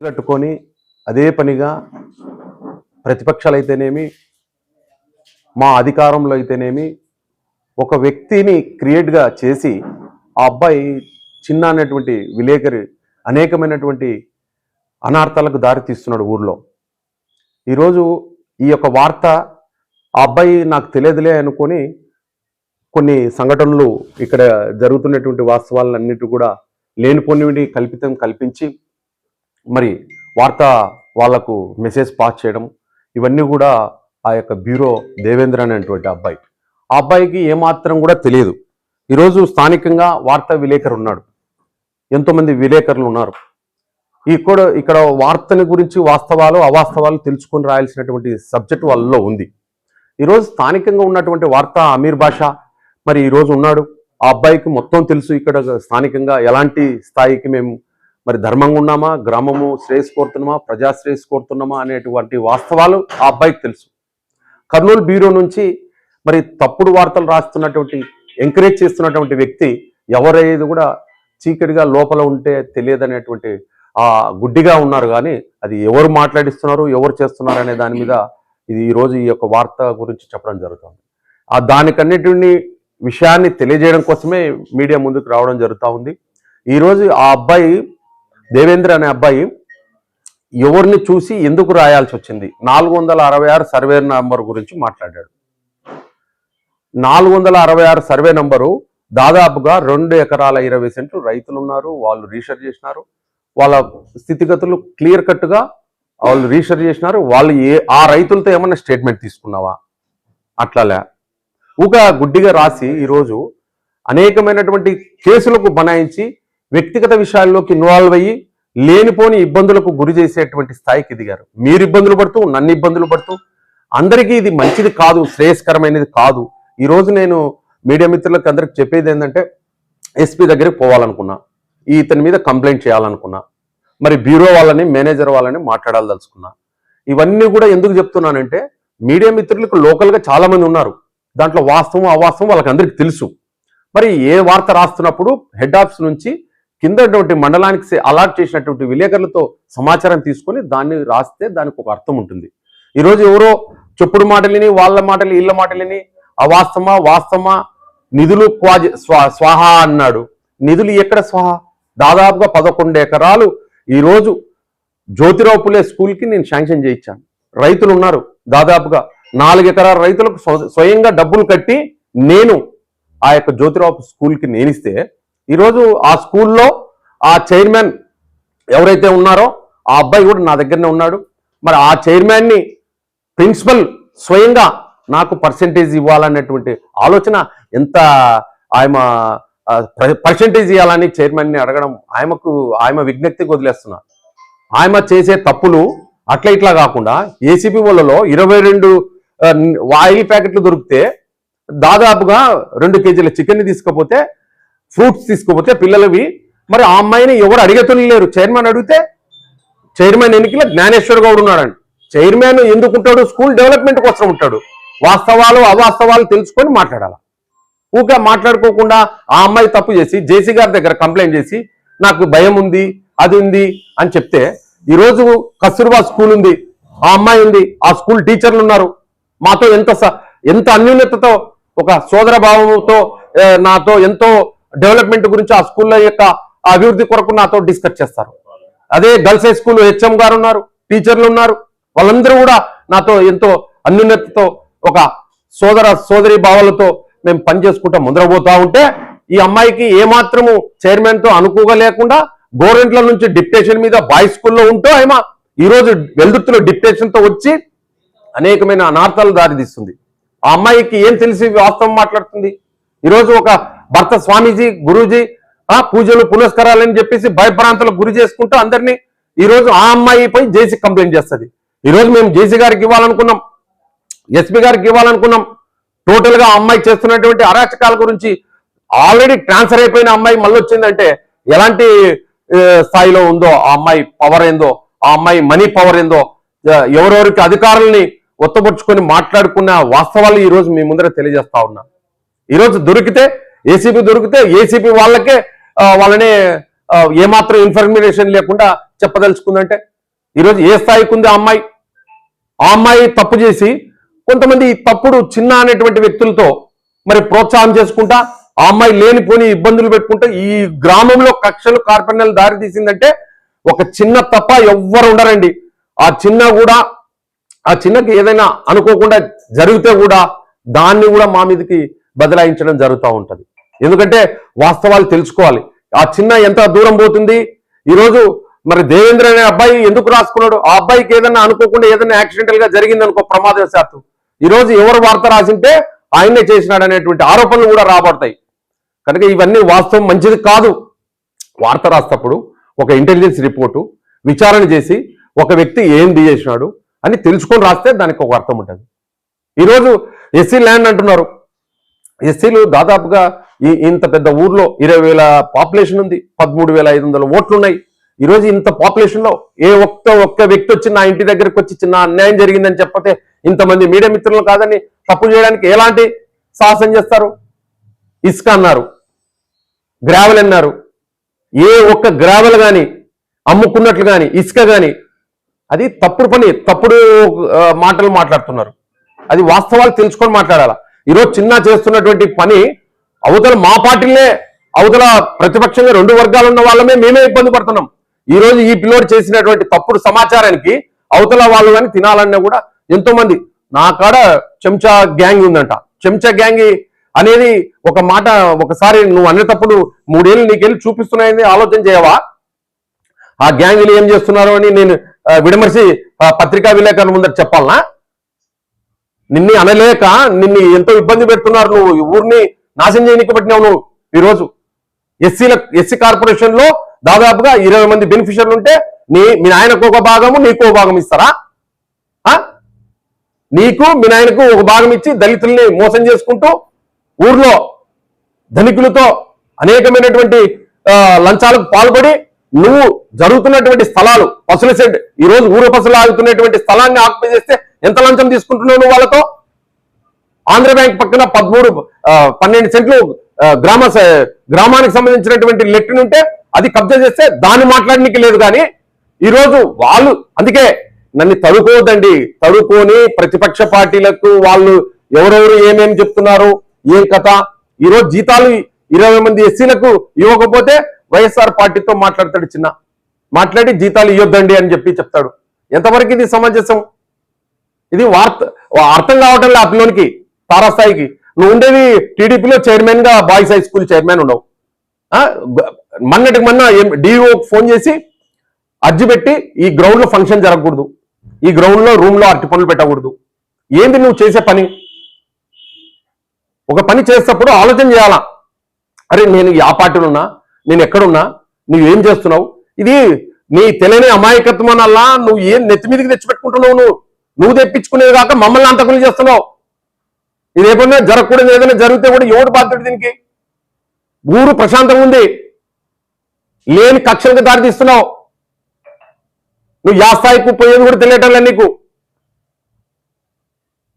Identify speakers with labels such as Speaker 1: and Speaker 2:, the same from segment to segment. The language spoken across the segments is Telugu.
Speaker 1: కట్టుకొని అదే పనిగా ప్రతిపక్షాలైతేనేమి మా అధికారంలో అయితేనేమి ఒక వ్యక్తిని క్రియేట్గా చేసి ఆ అబ్బాయి చిన్న అనేటువంటి విలేకరి అనేకమైనటువంటి అనార్థాలకు దారి తీస్తున్నాడు ఊర్లో. ఈరోజు ఈ యొక్క వార్త ఆ అబ్బాయి నాకు తెలియదులే అనుకొని కొన్ని సంఘటనలు ఇక్కడ జరుగుతున్నటువంటి వాస్తవాలన్నిటి కూడా లేనిపోనివి కల్పించి మరి వార్త వాళ్లకు మెసేజ్ పాస్ చేయడం ఇవన్నీ కూడా ఆ యొక్క బ్యూరో దేవేంద్ర అనేటువంటి అబ్బాయి. ఆ అబ్బాయికి ఏమాత్రం కూడా తెలియదు. ఈరోజు స్థానికంగా వార్తా విలేకరు ఉన్నాడు, ఎంతోమంది విలేకరులు ఉన్నారు. ఇక్కడ వార్తని గురించి వాస్తవాలు అవాస్తవాలు తెలుసుకొని రాయాల్సినటువంటి సబ్జెక్ట్ వాళ్ళలో ఉంది. ఈరోజు స్థానికంగా ఉన్నటువంటి వార్తా అమీర్ బాషా మరి ఈరోజు ఉన్నాడు. ఆ అబ్బాయికి మొత్తం తెలుసు ఇక్కడ స్థానికంగా ఎలాంటి స్థాయికి మేము మరి ధర్మంగా ఉన్నామా, గ్రామము శ్రేయస్ కోరుతున్నామా, ప్రజా శ్రేయస్ కోరుతున్నామా అనేటువంటి వాస్తవాలు ఆ అబ్బాయికి తెలుసు. కర్నూలు బ్యూరో నుంచి మరి తప్పుడు వార్తలు రాస్తున్నటువంటి ఎంకరేజ్ చేస్తున్నటువంటి వ్యక్తి ఎవరైతే కూడా చీకటిగా లోపల ఉంటే తెలియదనేటువంటి ఆ గుడ్డిగా ఉన్నారు. కానీ అది ఎవరు మాట్లాడిస్తున్నారు, ఎవరు చేస్తున్నారు అనే దాని మీద ఇది ఈరోజు ఈ యొక్క వార్త గురించి చెప్పడం జరుగుతుంది. ఆ దానికన్నిటిని విషయాన్ని తెలియజేయడం కోసమే మీడియా ముందుకు రావడం జరుగుతూ ఉంది. ఈరోజు ఆ అబ్బాయి దేవేంద్ర అనే అబ్బాయి ఎవరిని చూసి ఎందుకు రాయాల్సి వచ్చింది 466 సర్వే నంబర్ గురించి మాట్లాడాడు. 466 సర్వే నంబరు దాదాపుగా 2 ఎకరాల 20 సెంట్లు రైతులు ఉన్నారు. వాళ్ళు రీసెర్చ్ చేసినారు, వాళ్ళ స్థితిగతులు క్లియర్ కట్గా వాళ్ళు రీసెర్చ్ చేసినారు. వాళ్ళు ఆ రైతులతో ఏమన్నా స్టేట్మెంట్ తీసుకున్నావా? అట్లాలే గుడ్డిగా రాసి ఈరోజు అనేకమైనటువంటి కేసులకు బనాయించి వ్యక్తిగత విషయాల్లోకి ఇన్వాల్వ్ అయ్యి లేనిపోని ఇబ్బందులకు గురి చేసేటువంటి స్థాయికి దిగారు. మీరు ఇబ్బందులు పడుతూ నన్ను ఇబ్బందులు పడుతూ అందరికీ ఇది మంచిది కాదు, శ్రేయస్కరమైనది కాదు. ఈరోజు నేను మీడియా మిత్రులకు అందరికి చెప్పేది ఏంటంటే ఎస్పీ దగ్గరికి పోవాలనుకున్నా, ఇతని మీద కంప్లైంట్ చేయాలనుకున్నా, మరి బ్యూరో వాళ్ళని మేనేజర్ వాళ్ళని మాట్లాడాలదలుచుకున్నా. ఇవన్నీ కూడా ఎందుకు చెప్తున్నానంటే మీడియా మిత్రులకు లోకల్గా చాలామంది ఉన్నారు, దాంట్లో వాస్తవం అవాస్తవం వాళ్ళకి అందరికీ తెలుసు. మరి ఏ వార్త రాస్తున్నప్పుడు హెడ్ ఆఫీస్ నుంచి కిందటువంటి మండలానికి అలాట్ చేసినటువంటి విలేకరులతో సమాచారం తీసుకొని దాన్ని రాస్తే దానికి ఒక అర్థం ఉంటుంది. ఈరోజు ఎవరో చెప్పుడు మాటలని వాళ్ళ మాటలు వీళ్ళ మాటలని అవాస్తవమా వాస్తవమా నిధులు స్వాహా అన్నాడు. నిధులు ఎక్కడ స్వాహా? దాదాపుగా 11 ఎకరాలు ఈరోజు జ్యోతిరావు పులే స్కూల్కి నేను శాంక్షన్ చేయించాను. రైతులు ఉన్నారు, దాదాపుగా 4 ఎకరాల రైతులకు స్వయంగా డబ్బులు కట్టి నేను ఆ యొక్క జ్యోతిరావు స్కూల్కి నేనిస్తే ఈరోజు ఆ స్కూల్లో ఆ చైర్మన్ ఎవరైతే ఉన్నారో ఆ అబ్బాయి కూడా నా దగ్గరనే ఉన్నాడు. మరి ఆ చైర్మన్ని ప్రిన్సిపల్ స్వయంగా నాకు పర్సెంటేజ్ ఇవ్వాలనేటువంటి ఆలోచన, ఎంత ఆయన పర్సెంటేజ్ ఇవ్వాలని చైర్మన్ని అడగడం ఆయన విజ్ఞప్తికి వదిలేస్తున్నా. ఆయన చేసే తప్పులు అట్లా ఇట్లా కాకుండా ఏసీపీ వాళ్ళలో 22 ఆయిల్ ప్యాకెట్లు దొరికితే దాదాపుగా 2 కేజీల చికెన్ తీసుకపోతే ఫ్రూట్స్ తీసుకుపోతే పిల్లలవి, మరి ఆ అమ్మాయిని ఎవరు అడిగేతులేరు. చైర్మన్ అడిగితే చైర్మన్ ఎన్నికల జ్ఞానేశ్వర్ గౌడ్ ఉన్నాడండి. చైర్మన్ ఎందుకుంటాడు? స్కూల్ డెవలప్మెంట్ కోసం ఉంటాడు. వాస్తవాలు అవాస్తవాలు తెలుసుకొని మాట్లాడాలి. ఊగా మాట్లాడుకోకుండా ఆ అమ్మాయి తప్పు చేసి జేసీ గారి దగ్గర కంప్లైంట్ చేసి నాకు భయం ఉంది అది ఉంది అని చెప్తే, ఈరోజు కస్తూర్బా స్కూల్ ఉంది, ఆ అమ్మాయి ఉంది, ఆ స్కూల్ టీచర్లు ఉన్నారు, మాతో ఎంత అన్యూన్యతతో ఒక సోదర భావంతో నాతో ఎంతో డెవలప్మెంట్ గురించి ఆ స్కూళ్ళ యొక్క అభివృద్ధి కొరకు నాతో డిస్కస్ చేస్తారు. అదే గర్ల్స్ హై స్కూల్ హెచ్ఎం గారు ఉన్నారు, టీచర్లు ఉన్నారు, వాళ్ళందరూ కూడా నాతో ఎంతో అన్యూన్యతతో ఒక సోదరి భావాలతో మేము పనిచేసుకుంటా ముందరపోతా ఉంటే, ఈ అమ్మాయికి ఏమాత్రము చైర్మన్ తో అనుకోగా లేకుండా గవర్నమెంట్ల నుంచి డిప్యుటేషన్ మీద బాయ్స్ స్కూల్లో ఉంటూ ఆయన ఈరోజు వెల్దుర్తిలో డిప్యుటేషన్ తో వచ్చి అనేకమైన అనార్థాలు దారితీస్తుంది. ఆ అమ్మాయికి ఏం తెలిసి వాస్తవం మాట్లాడుతుంది? ఈరోజు ఒక భర్త స్వామీజీ గురూజీ పూజలు పునస్కారాలని చెప్పేసి భయభ్రాంతులకు గురి చేసుకుంటూ అందరినీ ఈరోజు ఆ అమ్మాయి పై జేసీ కంప్లైంట్ చేస్తుంది. ఈరోజు మేము జేసీ గారికి ఇవ్వాలనుకున్నాం, ఎస్పీ గారికి ఇవ్వాలనుకున్నాం. టోటల్ గా అమ్మాయి చేస్తున్నటువంటి అరాచకాల గురించి ఆల్రెడీ ట్రాన్స్ఫర్ అయిపోయిన అమ్మాయి మళ్ళీ వచ్చిందంటే ఎలాంటి స్థాయిలో ఉందో ఆ అమ్మాయి పవర్ ఏందో, ఆ అమ్మాయి మనీ పవర్ ఏందో, ఎవరెవరికి అధికారుల్ని ఒత్తపరుచుకొని మాట్లాడుకున్న వాస్తవాలు ఈరోజు మీ ముందర తెలియజేస్తా ఉన్నా. ఈరోజు ఏసీపీ దొరికితే ఏసీపీ వాళ్ళకే వాళ్ళనే ఏమాత్రం ఇన్ఫర్మేషన్ లేకుండా చెప్పదలుచుకుందంటే ఈరోజు ఏ స్థాయికి ఉంది ఆ అమ్మాయి తప్పు చేసి కొంతమంది తప్పుడు చిన్న అనేటువంటి వ్యక్తులతో మరి ప్రోత్సాహం చేసుకుంటా ఆ అమ్మాయి లేనిపోని ఇబ్బందులు పెట్టుకుంటా ఈ గ్రామంలో కక్షలు కార్పణ్యాలు దారి తీసిందంటే ఒక చిన్న తప్ప ఎవ్వరు ఉండరండి. ఆ చిన్నకి ఏదైనా అనుకోకుండా జరిగితే కూడా దాన్ని కూడా మా మీదకి బదలాయించడం జరుగుతూ ఉంటది. ఎందుకంటే వాస్తవాలు తెలుసుకోవాలి. ఆ చిన్న ఎంత దూరం పోతుంది. ఈరోజు మరి దేవేంద్ర అనే అబ్బాయి ఎందుకు రాసుకున్నాడు? ఆ అబ్బాయికి ఏదైనా అనుకోకుండా ఏదైనా యాక్సిడెంటల్ గా జరిగింది అనుకో, ప్రమాదవశాత్తు ఈరోజు ఎవరు వార్త రాసింటే ఆయన్నే చేసినాడు అనేటువంటి ఆరోపణలు కూడా రాబడతాయి. కనుక ఇవన్నీ వాస్తవం మంచిది కాదు. వార్త రాసేటప్పుడు ఒక ఇంటెలిజెన్స్ రిపోర్టు విచారణ చేసి ఒక వ్యక్తి ఏం చేసినాడు అని తెలుసుకొని రాస్తే దానికి ఒక అర్థం ఉంటుంది. ఈరోజు ఎస్సీ ల్యాండ్ అంటున్నారు. ఎస్సీలు దాదాపుగా ఇంత పెద్ద ఊర్లో 20,000 పాపులేషన్ ఉంది, 13,500 ఓట్లు ఉన్నాయి. ఈరోజు ఇంత పాపులేషన్ లో ఒక్క వ్యక్తి వచ్చి నా ఇంటి దగ్గరకు వచ్చి చిన్న అన్యాయం జరిగిందని చెప్పతే ఇంతమంది మీడియా మిత్రులు కాదని తప్పు చేయడానికి ఎలాంటి సాహసం చేస్తారు? ఇసుక అన్నారు, గ్రావెల్ అన్నారు. ఏ ఒక్క గ్రావెల్ కానీ అమ్ముకున్నట్లు కానీ ఇసుక కానీ అది తప్పుడు పని, తప్పుడు మాటలు మాట్లాడుతున్నారు. అది వాస్తవాలు తెలుసుకొని మాట్లాడాలా. ఈరోజు చిన్న చేస్తున్నటువంటి పని అవతల మా పార్టీలే, అవతల ప్రతిపక్షంగా 2 వర్గాలు ఉన్న వాళ్ళమే మేమే ఇబ్బంది పడుతున్నాం. ఈ రోజు ఈ పిల్లోడు చేసినటువంటి తప్పుడు సమాచారానికి అవతల వాళ్ళు కానీ తినాలన్నా కూడా ఎంతో మంది. నా కాడ చెంచా గ్యాంగ్ ఉందంట. చెంచా గ్యాంగ్ అనేది ఒక మాట ఒకసారి నువ్వు అనేటప్పుడు 3 ఏళ్ళు నీకెళ్ళి చూపిస్తున్నాయని ఆలోచన చేయవా? ఆ గ్యాంగ్లు ఏం చేస్తున్నారు అని నేను విడమర్చి పత్రికా విలేకరుల ముందర చెప్పాలనా? నిన్ను అనలేక నిన్ను ఎంతో ఇబ్బంది పెడుతున్నారు. నువ్వు ఊరిని నాశనం చేయడానికి పట్టినావు. నువ్వు ఈరోజు ఎస్సీ కార్పొరేషన్ లో దాదాపుగా 20 మంది బెనిఫిషియర్లు ఉంటే మీ నాయనకు ఒక భాగము నీకు ఒక భాగం ఇస్తారా? నీకు మీ నాయనకు ఒక భాగం ఇచ్చి దళితుల్ని మోసం చేసుకుంటూ ఊర్లో ధనికులతో అనేకమైనటువంటి లంచాలకు పాల్పడి నువ్వు జరుగుతున్నటువంటి స్థలాలు పసుల షెడ్ ఈరోజు ఊరు పసులు ఆగుతున్నటువంటి స్థలాన్ని ఆక్యుపై చేస్తే ఎంత లంచం తీసుకుంటున్నావు నువ్వు వాళ్ళతో? ఆంధ్ర బ్యాంక్ పక్కన 12 సెంట్లు గ్రామానికి సంబంధించినటువంటి లెట్టిన్ ఉంటే అది కబ్జా చేస్తే దాన్ని మాట్లాడడానికి లేదు. కానీ ఈరోజు వాళ్ళు అందుకే నన్ను తడుకోవద్దండి. తడుకొని ప్రతిపక్ష పార్టీలకు వాళ్ళు ఎవరెవరు ఏమేమి చెప్తున్నారు, ఏం కథ. ఈరోజు జీతాలు 20 మంది ఎస్సీలకు ఇవ్వకపోతే వైఎస్ఆర్ పార్టీతో మాట్లాడతాడు. చిన్న మాట్లాడి జీతాలు ఇవ్వద్దండి అని చెప్తాడు. ఎంతవరకు ఇది సమంజసం? ఇది అర్థం కావటం ఆ పిల్లోనికి తారాస్థాయికి. నువ్వు ఉండేది టీడీపీలో చైర్మన్ గా బాయ్స్ హై స్కూల్ చైర్మన్ ఉండవు. మొన్న డిఓ ఫోన్ చేసి అర్జీ పెట్టి ఈ గ్రౌండ్ లో ఫంక్షన్ జరగకూడదు, ఈ గ్రౌండ్ లో రూమ్ లో అరటి పనులు పెట్టకూడదు. ఏంది నువ్వు చేసే పని? ఒక పని చేసేటప్పుడు ఆలోచన చేయాలా. అరే నేను ఆ పార్టీలో ఉన్నా, నేను ఎక్కడున్నా, నువ్వేం చేస్తున్నావు? ఇది నీ తెలియని అమాయకత్వం అలా నువ్వు ఏం నెత్తి మీదకి తెచ్చిపెట్టుకుంటున్నావు. నువ్వు తెప్పించుకునేది కాక మమ్మల్ని అంతకులు చేస్తున్నావు. ఇది ఏమన్నా జరగకూడదు, ఏదైనా జరిగితే కూడా ఎవడు బాధ్యుడు దీనికి? ఊరు ప్రశాంతంగా ఉంది, లేని కక్షలకు దారి తీస్తున్నావు. నువ్వు యా స్థాయికి పోయేది కూడా తెలియటం లేదు నీకు.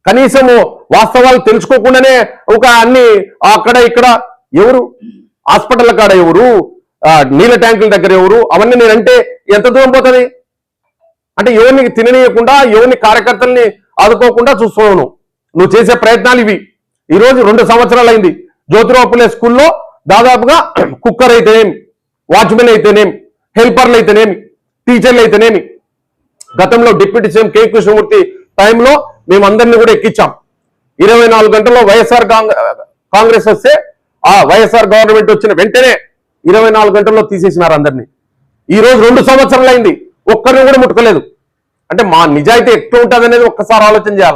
Speaker 1: కనీసము వాస్తవాలు తెలుసుకోకుండానే ఒక అన్ని అక్కడ ఇక్కడ ఎవరు హాస్పిటల్ కాడ ఎవరు, నీళ్ళ ట్యాంకుల దగ్గర ఎవరు, అవన్నీ నేనంటే ఎంత దూరం పోతుంది? అంటే ఎవరిని తిననీయకుండా ఎవరిని కార్యకర్తల్ని ఆదుకోకుండా చూస్తున్నావు. నువ్వు చేసే ప్రయత్నాలు ఇవి. ఈరోజు 2 సంవత్సరాలు అయింది. జ్యోతిరావు పులే స్కూల్లో దాదాపుగా కుక్కర్ అయితేనేమి, వాచ్మెన్ అయితేనేమి, హెల్పర్లు అయితేనేమి, టీచర్లు అయితేనేమి, గతంలో డిప్యూటీ సీఎం కె కృష్ణమూర్తి టైంలో మేమందరినీ కూడా ఎక్కించాం. 24 గంటల్లో వైఎస్ఆర్ కాంగ్రెస్ వస్తే ఆ వైఎస్ఆర్ గవర్నమెంట్ వచ్చిన వెంటనే 24 గంటల్లో తీసేసినారు అందరినీ. ఈ రోజు 2 సంవత్సరాలు అయింది, ఒక్కరిని కూడా ముట్టుకోలేదు. అంటే మా నిజాయితీ ఎట్లా ఉంటుంది అనేది ఒక్కసారి ఆలోచన చేయాలి.